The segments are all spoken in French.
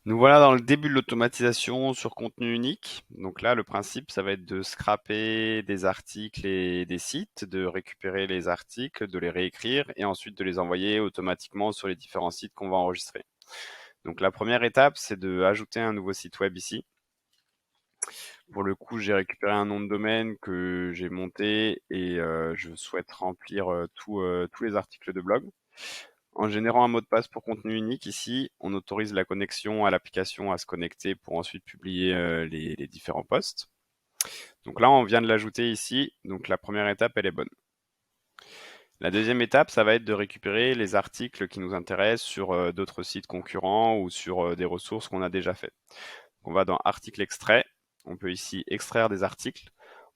Nous voilà dans le début de l'automatisation sur contenu unique. Donc là, le principe, ça va être de scraper des articles et des sites, de récupérer les articles, de les réécrire et ensuite de les envoyer automatiquement sur les différents sites qu'on va enregistrer. Donc la première étape, c'est de ajouter un nouveau site web ici. Pour le coup, j'ai récupéré un nom de domaine que j'ai monté et je souhaite remplir tous les articles de blog. En générant un mot de passe pour contenu unique, ici, on autorise la connexion à l'application à se connecter pour ensuite publier les différents posts. Donc là, on vient de l'ajouter ici. Donc la première étape, elle est bonne. La deuxième étape, ça va être de récupérer les articles qui nous intéressent sur d'autres sites concurrents ou sur des ressources qu'on a déjà faites. On va dans article extrait. On peut ici extraire des articles.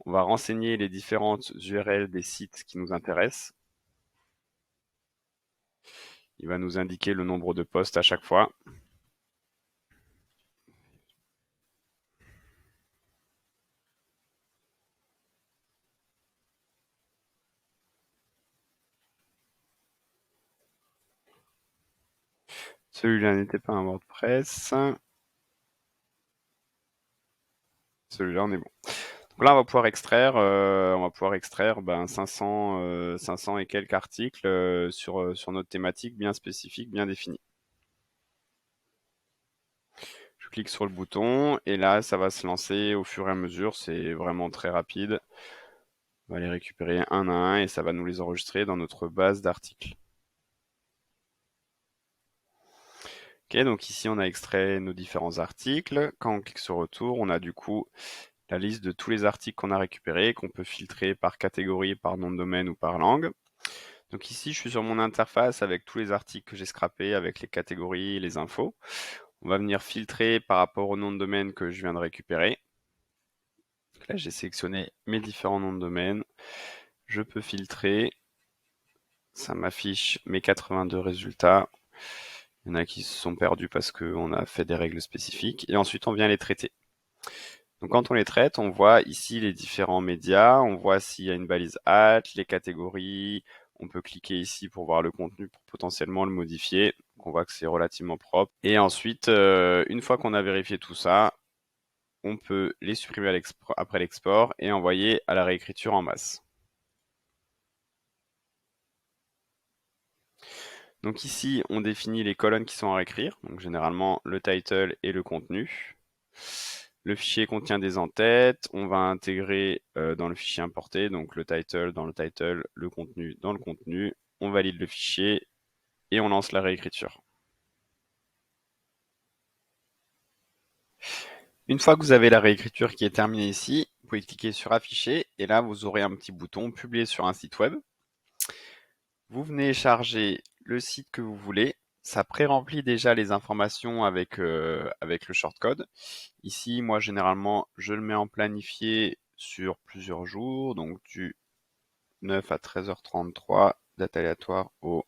On va renseigner les différentes URL des sites qui nous intéressent. Il va nous indiquer le nombre de posts à chaque fois. Celui-là n'était pas un WordPress. Celui-là, on est bon. Donc là, on va pouvoir extraire 500 et quelques articles sur notre thématique bien spécifique, bien définie. Je clique sur le bouton et là, ça va se lancer au fur et à mesure. C'est vraiment très rapide. On va les récupérer un à un et ça va nous les enregistrer dans notre base d'articles. Ok, donc ici, on a extrait nos différents articles. Quand on clique sur retour, on a du coup la liste de tous les articles qu'on a récupérés, qu'on peut filtrer par catégorie, par nom de domaine ou par langue. Donc ici, je suis sur mon interface avec tous les articles que j'ai scrappés, avec les catégories et les infos. On va venir filtrer par rapport au nom de domaine que je viens de récupérer. Donc là, j'ai sélectionné mes différents noms de domaine. Je peux filtrer. Ça m'affiche mes 82 résultats. Il y en a qui se sont perdus parce qu'on a fait des règles spécifiques. Et ensuite, on vient les traiter. Donc quand on les traite, on voit ici les différents médias, on voit s'il y a une balise alt, les catégories, on peut cliquer ici pour voir le contenu pour potentiellement le modifier. Donc on voit que c'est relativement propre. Et ensuite, une fois qu'on a vérifié tout ça, on peut les supprimer après l'export et envoyer à la réécriture en masse. Donc ici, on définit les colonnes qui sont à réécrire, donc généralement le title et le contenu. Le fichier contient des en-têtes, on va intégrer dans le fichier importé, donc le title dans le title, le contenu dans le contenu. On valide le fichier et on lance la réécriture. Une fois que vous avez la réécriture qui est terminée ici, vous pouvez cliquer sur afficher et là vous aurez un petit bouton publier sur un site web. Vous venez charger le site que vous voulez. Ça pré-remplit déjà les informations avec le shortcode. Ici, moi, généralement, je le mets en planifié sur plusieurs jours, donc du 9 à 13h33, date aléatoire au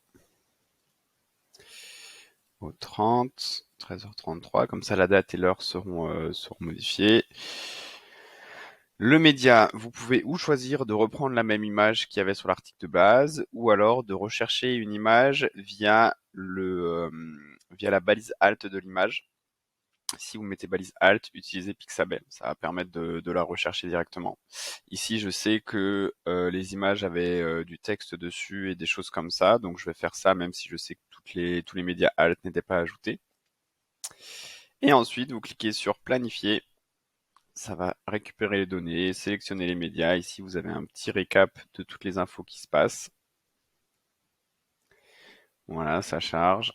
30, 13h33, comme ça la date et l'heure seront modifiées. Le média, vous pouvez ou choisir de reprendre la même image qu'il y avait sur l'article de base, ou alors de rechercher une image via la balise alt de l'image. Si vous mettez balise alt, utilisez Pixabay, ça va permettre de la rechercher directement. Ici, je sais que les images avaient du texte dessus et des choses comme ça, donc je vais faire ça même si je sais que tous les médias alt n'étaient pas ajoutés. Et ensuite, vous cliquez sur planifier. Ça va récupérer les données, sélectionner les médias. Ici, vous avez un petit récap de toutes les infos qui se passent. Voilà, ça charge.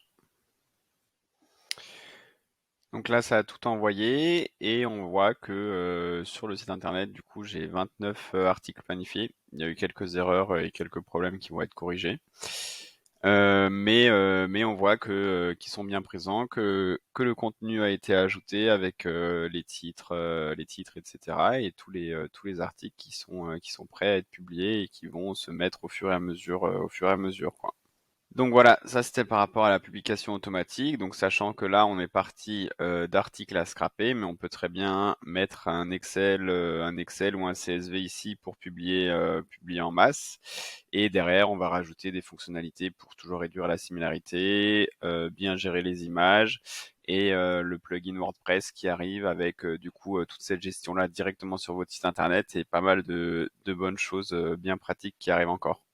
Donc là, ça a tout envoyé et on voit que sur le site internet, du coup, j'ai 29 articles planifiés. Il y a eu quelques erreurs et quelques problèmes qui vont être corrigés. Mais on voit qu'ils sont bien présents, que le contenu a été ajouté avec les titres, etc. Et tous les articles qui sont prêts à être publiés et qui vont se mettre au fur et à mesure, quoi. Donc voilà, ça c'était par rapport à la publication automatique. Donc sachant que là on est parti d'articles à scraper, mais on peut très bien mettre un Excel ou un CSV ici pour publier en masse. Et derrière on va rajouter des fonctionnalités pour toujours réduire la similarité, bien gérer les images et le plugin WordPress qui arrive avec du coup toute cette gestion-là directement sur votre site internet et pas mal de bonnes choses bien pratiques qui arrivent encore.